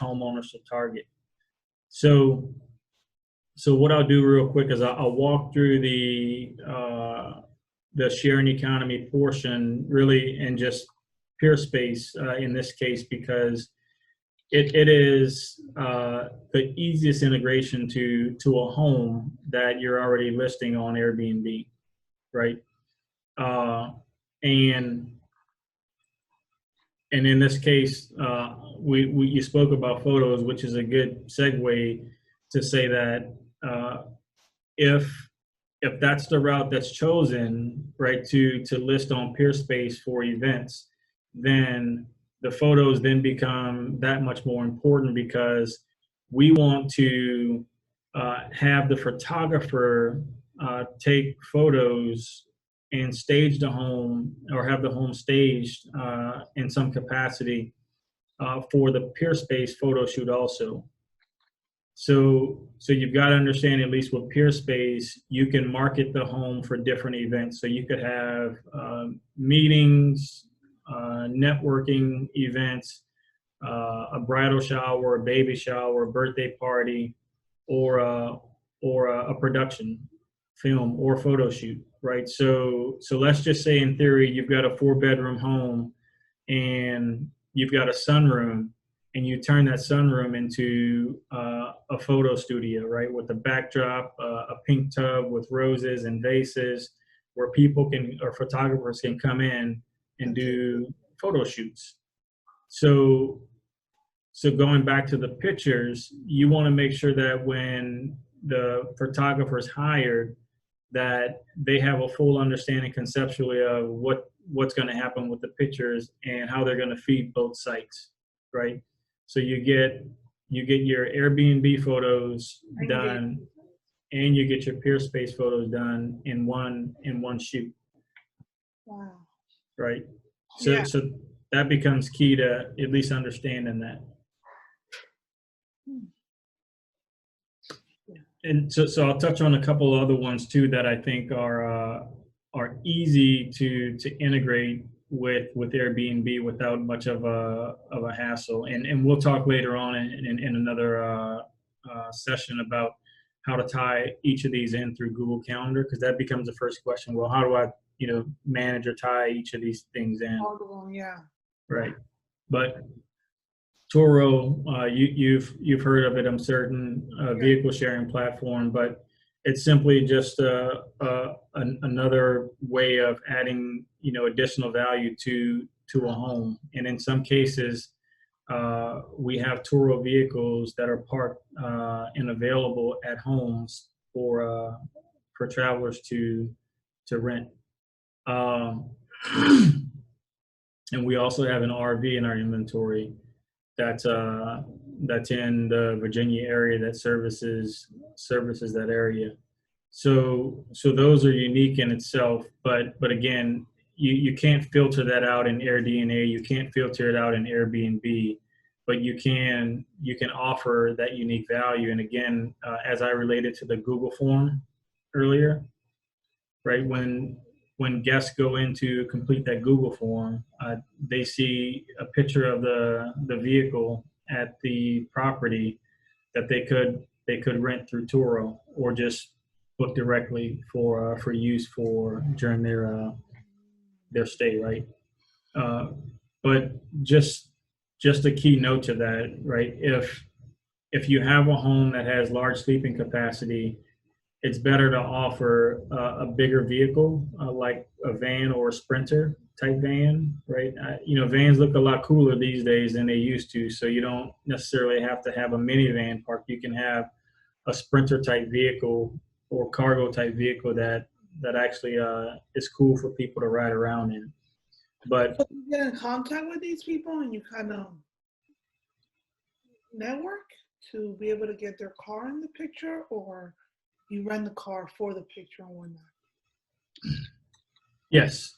homeowners to target. So what I'll do real quick is I'll walk through the sharing economy portion really, and just Peerspace in this case, because it is the easiest integration to a home that you're already listing on Airbnb, right? And in this case, you spoke about photos, which is a good segue to say that if that's the route that's chosen, right, to list on Peerspace for events, then the photos then become that much more important, because we want to have the photographer take photos and stage the home, or have the home staged in some capacity for the Peerspace photo shoot also. So you've got to understand, at least with Peerspace, you can market the home for different events. So you could have meetings, networking events, a bridal shower, a baby shower, a birthday party, or a production film or photo shoot, right? So let's just say, in theory, you've got a 4-bedroom home and you've got a sunroom, and you turn that sunroom into a photo studio, right? With a backdrop, a pink tub with roses and vases, where people or photographers can come in and do photo shoots. So going back to the pictures, you want to make sure that when the photographer is hired, that they have a full understanding conceptually of what's going to happen with the pictures and how they're going to feed both sites, right? So you get your Airbnb photos done, and you get your Peerspace photos done in one shoot. Wow. Right. So that becomes key to at least understanding that. And so I'll touch on a couple other ones too that I think are easy to integrate with Airbnb without much of a hassle. And we'll talk later on in another session about how to tie each of these in through Google Calendar, because that becomes the first question. Well, how do I manage or tie each of these things in? All of them, yeah. Right. But Turo, you've heard of it, I'm certain, vehicle sharing platform, but it's simply just another way of adding, additional value to a home. And in some cases, we have Turo vehicles that are parked and available at homes for travelers to rent. And we also have an RV in our inventory that's in the Virginia area that services that area. So those are unique in itself, but again, you can't filter that out in AirDNA, you can't filter it out in Airbnb, but you can offer that unique value. And again, as I related to the Google form earlier, right, when guests go in to complete that Google form, they see a picture of the vehicle at the property that they could rent through Turo, or just book directly for use during their stay, right? But just a key note to that, right? If you have a home that has large sleeping capacity, it's better to offer a bigger vehicle, like a van or a Sprinter type van, right? Vans look a lot cooler these days than they used to, so you don't necessarily have to have a minivan parked. You can have a Sprinter type vehicle or cargo type vehicle that actually is cool for people to ride around in. But so you get in contact with these people and you kind of network to be able to get their car in the picture, or you rent the car for the picture and whatnot? Yes,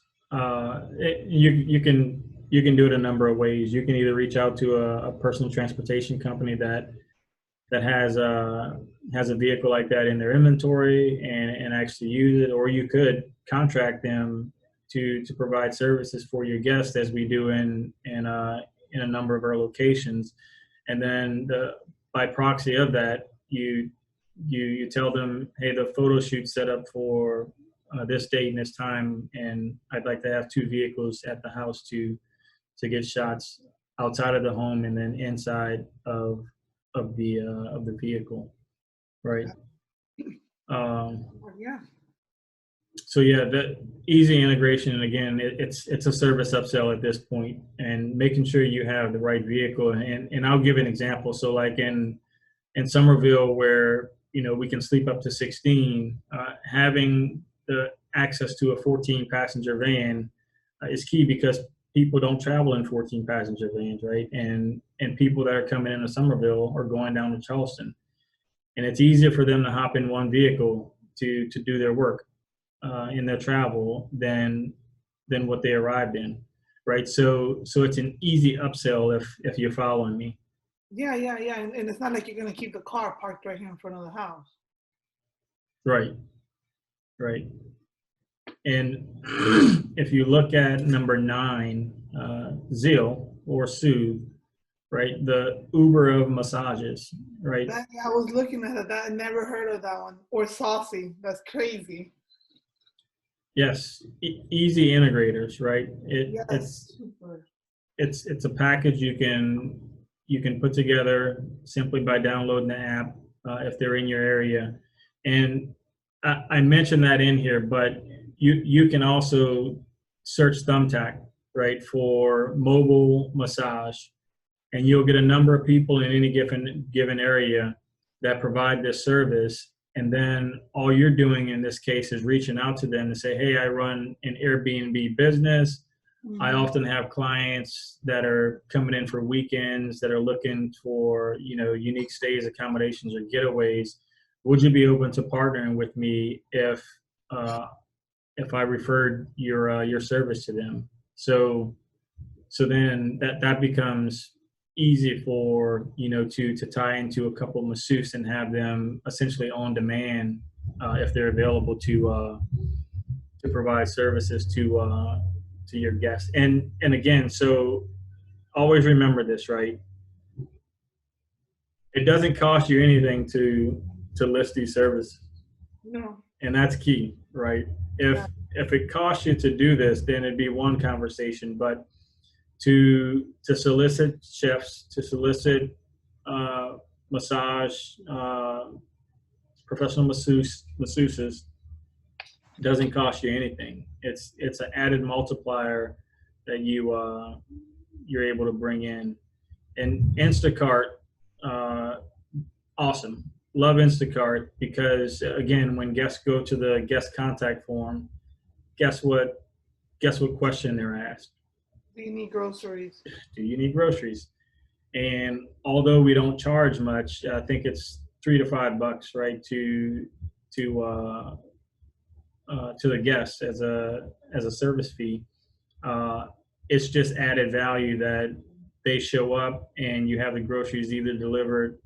you can do it a number of ways. You can either reach out to a personal transportation company that has a vehicle like that in their inventory and actually use it, or you could contract them to provide services for your guests, as we do in a number of our locations. And then by proxy of that, you tell them, hey, the photo shoot set up for this date and this time, and I'd like to have 2 vehicles at the house to get shots outside of the home and then inside of the vehicle, right? Yeah. So yeah, the easy integration, and again, it's a service upsell at this point, and making sure you have the right vehicle. And I'll give an example. So like in Somerville, where we can sleep up to 16, having the access to a 14 passenger van is key, because people don't travel in 14 passenger vans, right? And people that are coming into Somerville are going down to Charleston, and it's easier for them to hop in one vehicle to do their work in their travel than what they arrived in, right? So it's an easy upsell if you're following me. Yeah. And it's not like you're going to keep the car parked right here in front of the house. Right. And if you look at number 9, Zeal or Soothe, right? The Uber of massages, right? I was looking at that. I never heard of that one. Or Saucy. That's crazy. Yes, easy integrators, right? Super. It's a package you can put together simply by downloading the app if they're in your area. And I mentioned that in here, but you can also search Thumbtack, right, for mobile massage, and you'll get a number of people in any given area that provide this service. And then all you're doing in this case is reaching out to them to say, hey, I run an Airbnb business. Mm-hmm. I often have clients that are coming in for weekends that are looking for, unique stays, accommodations, or getaways. Would you be open to partnering with me if I referred your service to them? So then that becomes easy for to tie into a couple of masseuses and have them essentially on demand if they're available to provide services to your guests. And again, so always remember this, right? It doesn't cost you anything to list these services. No. And that's key, right? If it costs you to do this, then it'd be one conversation. But to solicit chefs, to solicit massage, professional masseuses, doesn't cost you anything. It's an added multiplier that you're able to bring in. And Instacart, awesome. Love Instacart, because again, when guests go to the guest contact form, guess what question they're asked? Do you need groceries? Do you need groceries? And although we don't charge much, I think it's $3 to $5, right, to the guests as a service fee. It's just added value that they show up and you have the groceries either delivered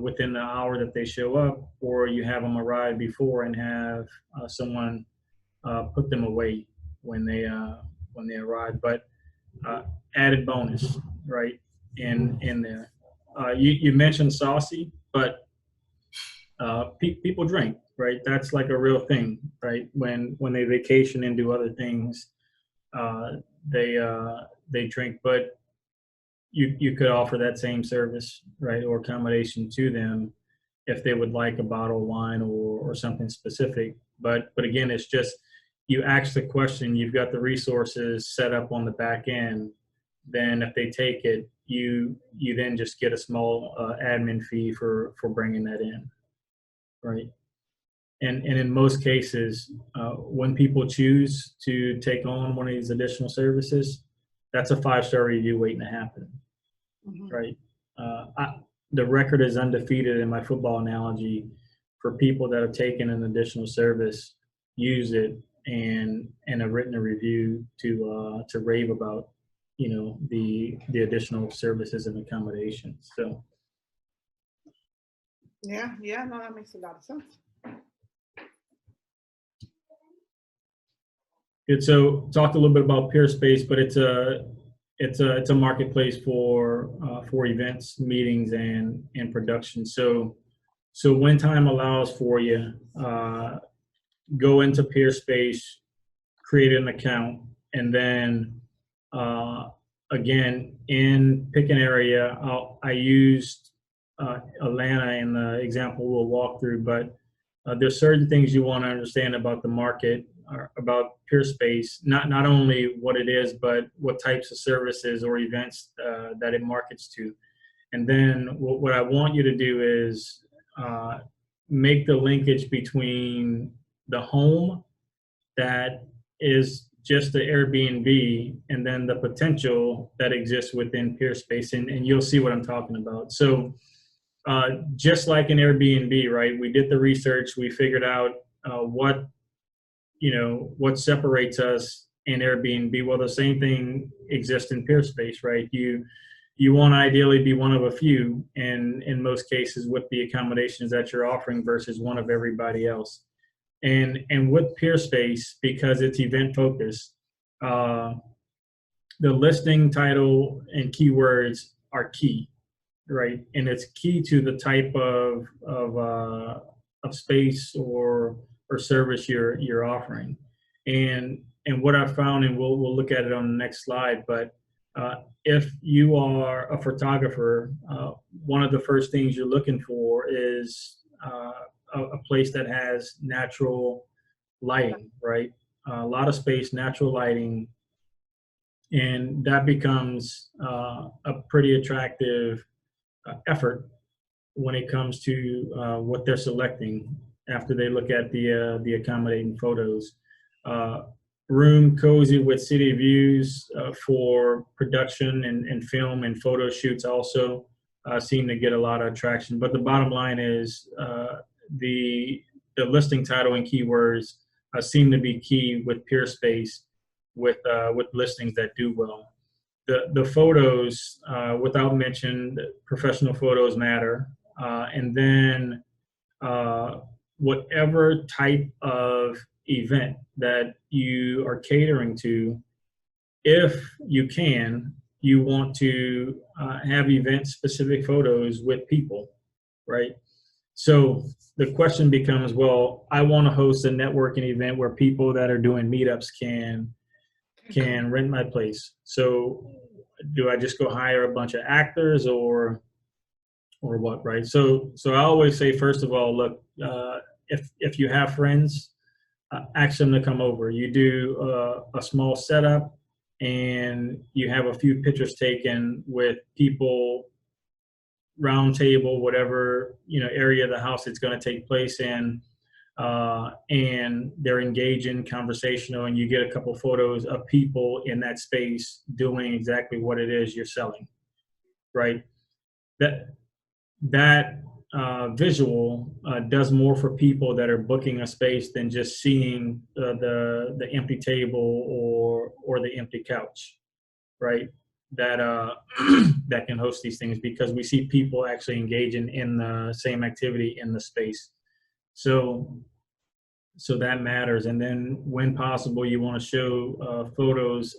within the hour that they show up, or you have them arrive before and have someone put them away when they arrive. But added bonus, right, in there. You mentioned Saucy, but people drink, right? That's like a real thing, right? When they vacation and do other things, they drink. But you could offer that same service, right, or accommodation to them if they would like a bottle of wine or something specific. But again, it's just, you ask the question, you've got the resources set up on the back end. Then if they take it, you then just get a small admin fee for bringing that in, right? And in most cases, when people choose to take on one of these additional services, that's a 5-star review waiting to happen, right? The record is undefeated in my football analogy for people that have taken an additional service, use it, and have written a review to rave about, the additional services and accommodations. So. Yeah, no, that makes a lot of sense. Good. So talked a little bit about Peerspace, but it's it's a marketplace for events, meetings, and production. So when time allows for you, go into Peerspace, create an account, and then again, pick an area. I used Atlanta in the example we'll walk through, but there's certain things you want to understand about the market, or about Peerspace, not only what it is, but what types of services or events that it markets to. And then what I want you to do is make the linkage between the home that is just the Airbnb and then the potential that exists within Peerspace. And you'll see what I'm talking about. So just like an Airbnb, right? We did the research, we figured out what separates us in Airbnb. Well, the same thing exists in Peerspace, right? You want to ideally be one of a few, and in most cases with the accommodations that you're offering versus one of everybody else. And with Peerspace, because it's event focused, the listing title and keywords are key, right? And it's key to the type of space or service you're offering. And what I found, and we'll look at it on the next slide, but if you are a photographer, one of the first things you're looking for is a place that has natural lighting, right? A lot of space, natural lighting, and that becomes a pretty attractive effort when it comes to what they're selecting after they look at the accommodating photos. Room cozy with city views for production and film and photo shoots also seem to get a lot of traction. But the bottom line is the listing title and keywords seem to be key with Peerspace with listings that do well. The photos, without mention, professional photos matter, and then whatever type of event that you are catering to, if you can, you want to have event-specific photos with people, right? So the question becomes, well, I want to host a networking event where people that are doing meetups can rent my place. So do I just go hire a bunch of actors or what, right? So I always say, first of all, look, if you have friends, ask them to come over. You do a small setup and you have a few pictures taken with people, round table, whatever area of the house it's going to take place in, and they're engaging, conversational, and you get a couple photos of people in that space doing exactly what it is you're selling, right? That visual does more for people that are booking a space than just seeing the empty table or the empty couch, right? That that can host these things, because we see people actually engaging in the same activity in the space. So that matters. And then when possible, you want to show photos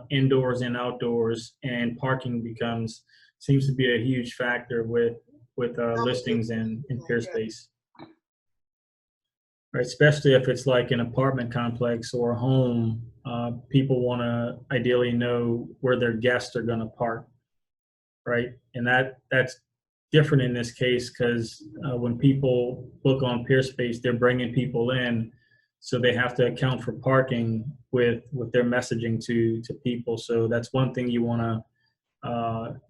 indoors and outdoors, and parking seems to be a huge factor with listings in Peerspace, right? Especially if it's like an apartment complex or a home, people want to ideally know where their guests are going to park, right? And that's different in this case, because when people book on Peerspace, they're bringing people in, so they have to account for parking with their messaging to people. So that's one thing you want to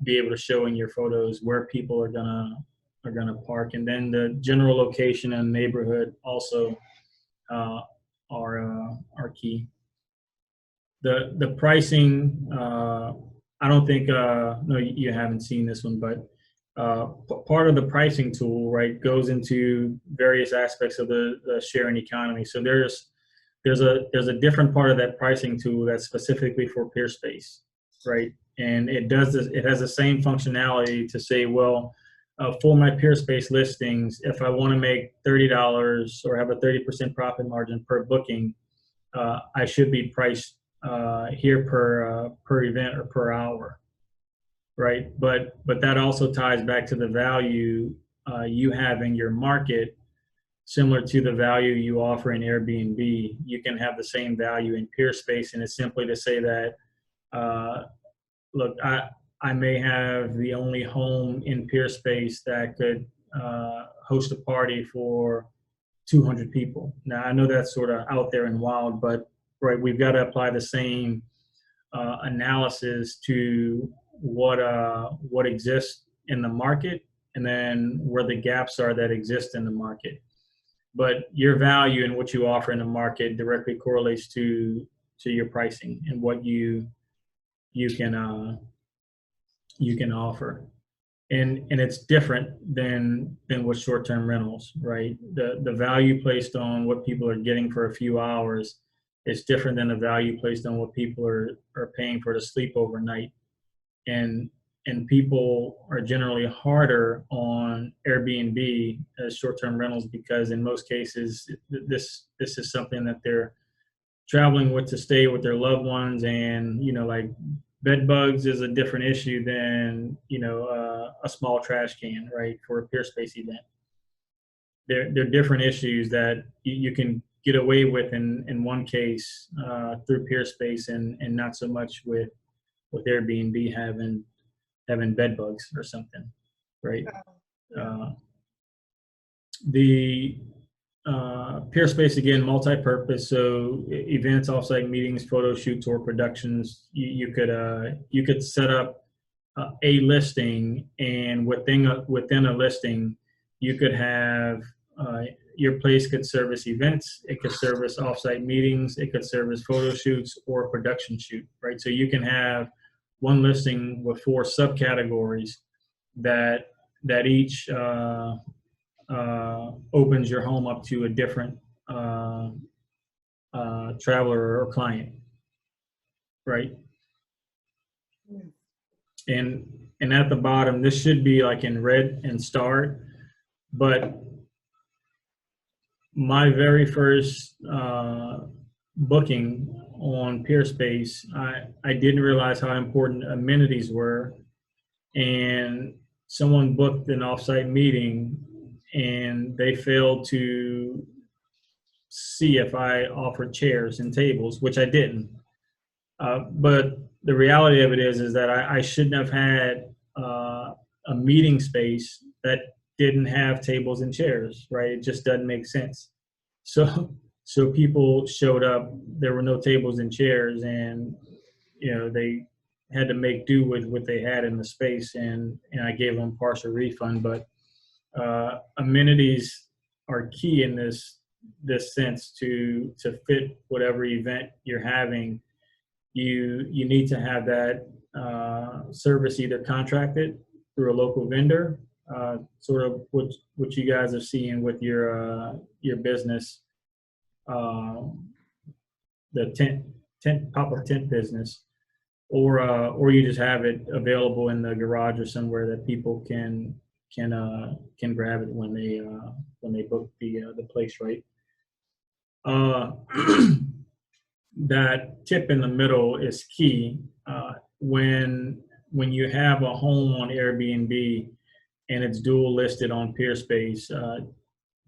be able to show in your photos, where people are gonna park. And then the general location and neighborhood also are key. The pricing, I don't think no, you haven't seen this one, but part of the pricing tool, right, goes into various aspects of the sharing economy. So there's a different part of that pricing tool that's specifically for Peerspace, right? And it has the same functionality to say, well, for my Peerspace listings, if I want to make $30 or have a 30% profit margin per booking, I should be priced here per event or per hour, right? But that also ties back to the value you have in your market, similar to the value you offer in Airbnb. You can have the same value in Peerspace, and it's simply to say that, look, I may have the only home in Peerspace that could host a party for 200 people. Now, I know that's sort of out there and wild, but right, we've got to apply the same analysis to what exists in the market, and then where the gaps are that exist in the market. But your value and what you offer in the market directly correlates to your pricing and what you can offer. And it's different than with short-term rentals, right? The value placed on what people are getting for a few hours is different than the value placed on what people are paying for to sleep overnight. And people are generally harder on Airbnb as short-term rentals because in most cases this is something that they're traveling with to stay with their loved ones, and like bed bugs is a different issue than a small trash can, right, for a Peerspace event. They're different issues that you can get away with in one case through Peerspace, and not so much with Airbnb having bed bugs or something, right? The Peerspace, again, multi-purpose, so events, offsite meetings, photo shoots, or productions. You could set up a listing, and within a listing, you could have your place could service events, it could service offsite meetings, it could service photo shoots or production shoot, right? So you can have one listing with 4 subcategories that each opens your home up to a different traveler or client, right? And at the bottom, this should be like in red and starred, but my very first booking on Peerspace, I didn't realize how important amenities were, and someone booked an offsite meeting and they failed to see if I offered chairs and tables, which I didn't. But the reality of it is that I shouldn't have had a meeting space that didn't have tables and chairs, right? It just doesn't make sense. So people showed up, there were no tables and chairs, and they had to make do with what they had in the space, and I gave them partial refund. But amenities are key in this sense to fit whatever event you're having. You need to have that service either contracted through a local vendor, sort of what you guys are seeing with your business, the tent pop-up tent business, or you just have it available in the garage or somewhere that people can grab it when they book the place, right? That tip in the middle is key. When you have a home on Airbnb and it's dual listed on Peerspace,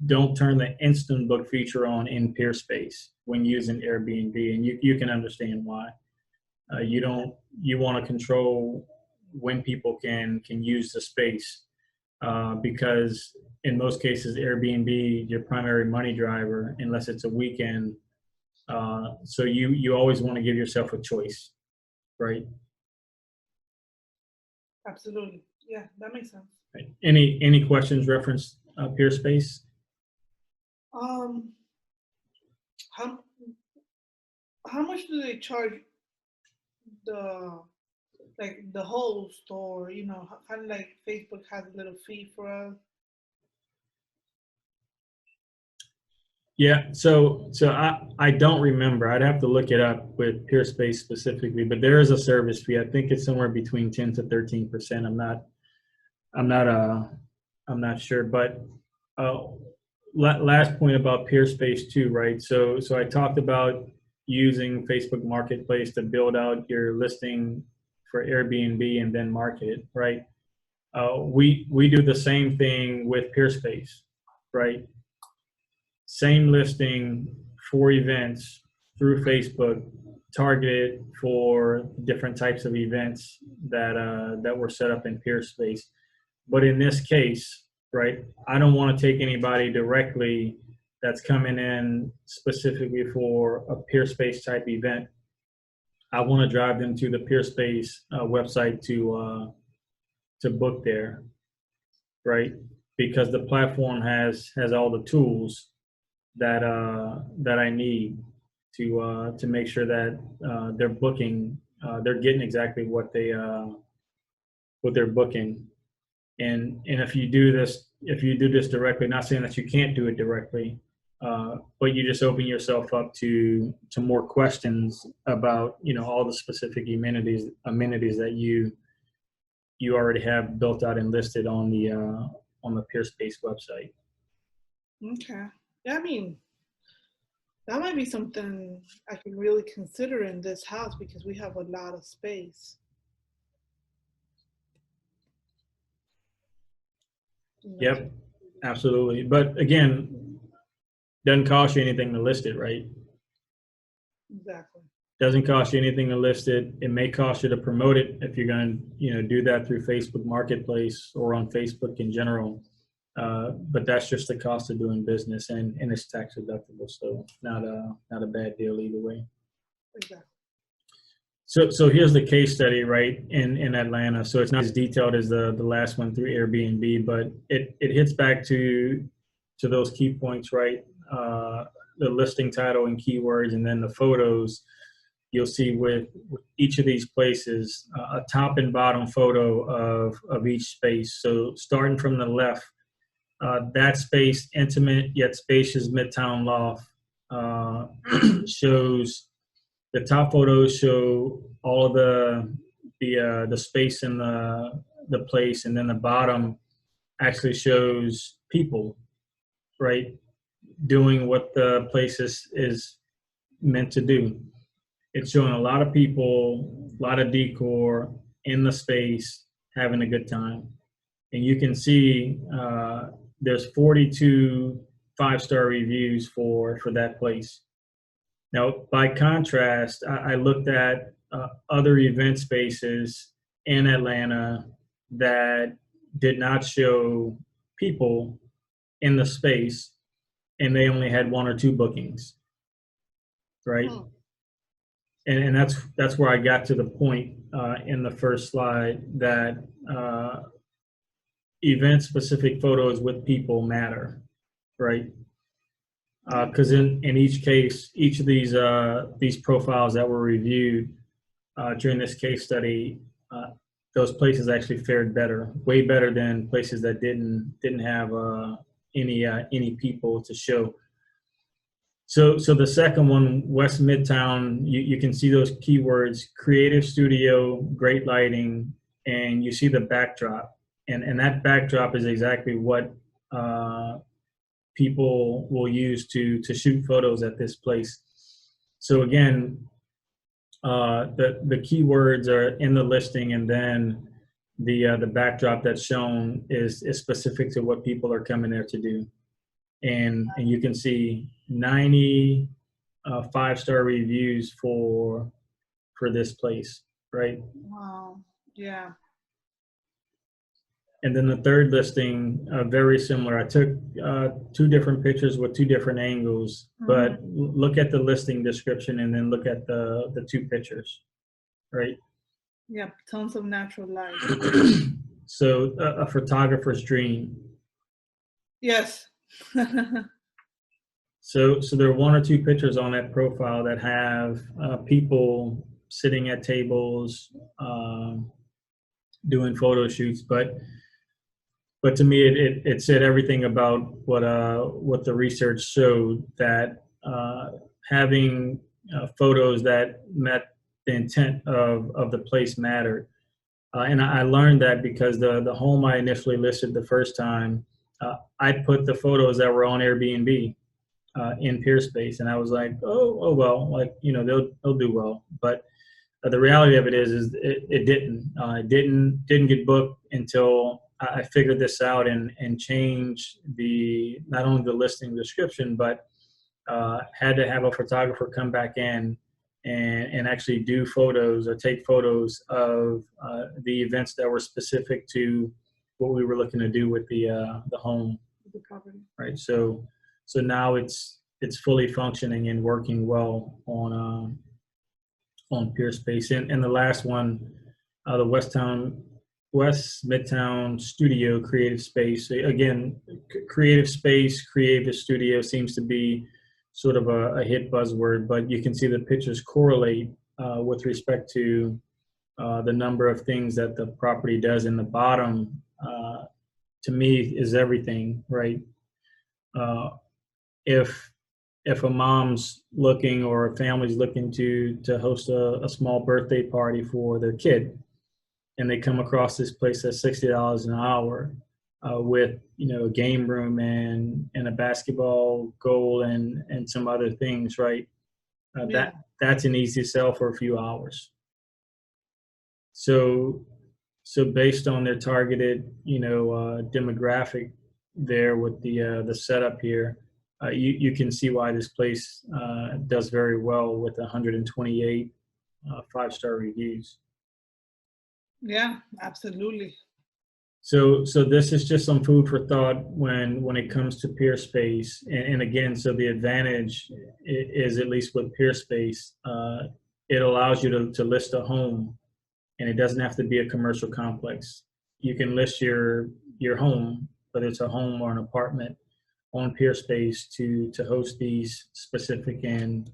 don't turn the instant book feature on in Peerspace when using Airbnb, and you can understand why. You want to control when people can use the space, because in most cases Airbnb your primary money driver unless it's a weekend. So you always want to give yourself a choice, right? Absolutely. Yeah, that makes sense. Right. Any questions reference Peerspace? How much do they charge the host, or kind of like Facebook has a little fee for us? Yeah, so I don't remember. I'd have to look it up with Peerspace specifically, but there is a service fee. I think it's somewhere between 10 to 13%. I'm not sure. But last point about Peerspace too, right? So I talked about using Facebook Marketplace to build out your listing for Airbnb and then market it, right? We do the same thing with Peerspace, right? Same listing for events through Facebook, targeted for different types of events that were set up in Peerspace. But in this case, right, I don't want to take anybody directly that's coming in specifically for a Peerspace type event. I want to drive them to the Peerspace website to book there, right? Because the platform has all the tools that I need to make sure that they're booking, they're getting exactly what they're booking. And if you do this directly, not saying that you can't do it directly, but you just open yourself up to more questions about, you know, all the specific amenities that you already have built out and listed on the Peerspace website. Okay. Yeah, I mean, that might be something I can really consider in this house because we have a lot of space. Yep, absolutely. But again, doesn't cost you anything to list it, right? Exactly. Doesn't cost you anything to list it. It may cost you to promote it if you're going to, you know, do that through Facebook Marketplace or on Facebook in general. But that's just the cost of doing business, and it's tax deductible, so not a bad deal either way. Exactly. So here's the case study, right, in Atlanta. So it's not as detailed as the last one through Airbnb, but it hits back to those key points, right? The listing title and keywords, and then the photos. You'll see with each of these places a top and bottom photo of each space. So starting from the left, that space, intimate yet spacious Midtown loft, shows. The top photos show all of the space in the place, and then the bottom actually shows people, right, doing what the place is meant to do. It's showing a lot of people, a lot of decor in the space, having a good time, and you can see there's 42 5-star reviews for that place. Now, by contrast, I looked at other event spaces in Atlanta that did not show people in the space, and they only had 1 or 2 bookings, right? Hmm. And that's where I got to the point in the first slide that event-specific photos with people matter, right? Because in each case, each of these profiles that were reviewed during this case study, those places actually fared better, way better than places that didn't have any people to show. So the second one, West Midtown, you can see those keywords: creative studio, great lighting, and you see the backdrop, and that backdrop is exactly what people will use to shoot photos at this place. So again, the keywords are in the listing, and then the backdrop that's shown is specific to what people are coming there to do. And you can see 90 5-star reviews for this place, right? Wow. Yeah. And then the third listing, very similar. I took 2 different pictures with 2 different angles, but look at the listing description and then look at the 2 pictures, right? Yeah. Tons of natural light. So a photographer's dream. Yes. So there are 1 or 2 pictures on that profile that have people sitting at tables, doing photo shoots, but to me, it said everything about what the research showed, that having photos that met the intent of the place mattered. And I learned that because the home I initially listed the first time, I put the photos that were on Airbnb in Peerspace, and I was like, oh well, like, you know, they'll do well. But the reality of it is it didn't. It didn't get booked until I figured this out and changed the not only the listing description, but had to have a photographer come back in and actually do photos or take photos of the events that were specific to what we were looking to do with the home, The property. right? So now it's fully functioning and working well on Peerspace. And the last one, the West Midtown Studio Creative Space. Again, creative space, creative studio seems to be sort of a hit buzzword, but you can see the pictures correlate with respect to the number of things that the property does. In the bottom, to me, is everything, right? If a mom's looking or a family's looking to host a small birthday party for their kid, and they come across this place at $60 an hour with, you know, a game room and a basketball goal and some other things, right? Yeah. That's an easy sell for a few hours. So based on their targeted, you know, demographic there with the setup here, you can see why this place does very well with 128 5-star reviews. Yeah, absolutely. So this is just some food for thought when it comes to Peerspace. And again, so the advantage is, at least with Peerspace, it allows you to list a home, and it doesn't have to be a commercial complex. You can list your home, whether it's a home or an apartment, on Peerspace to host these specific and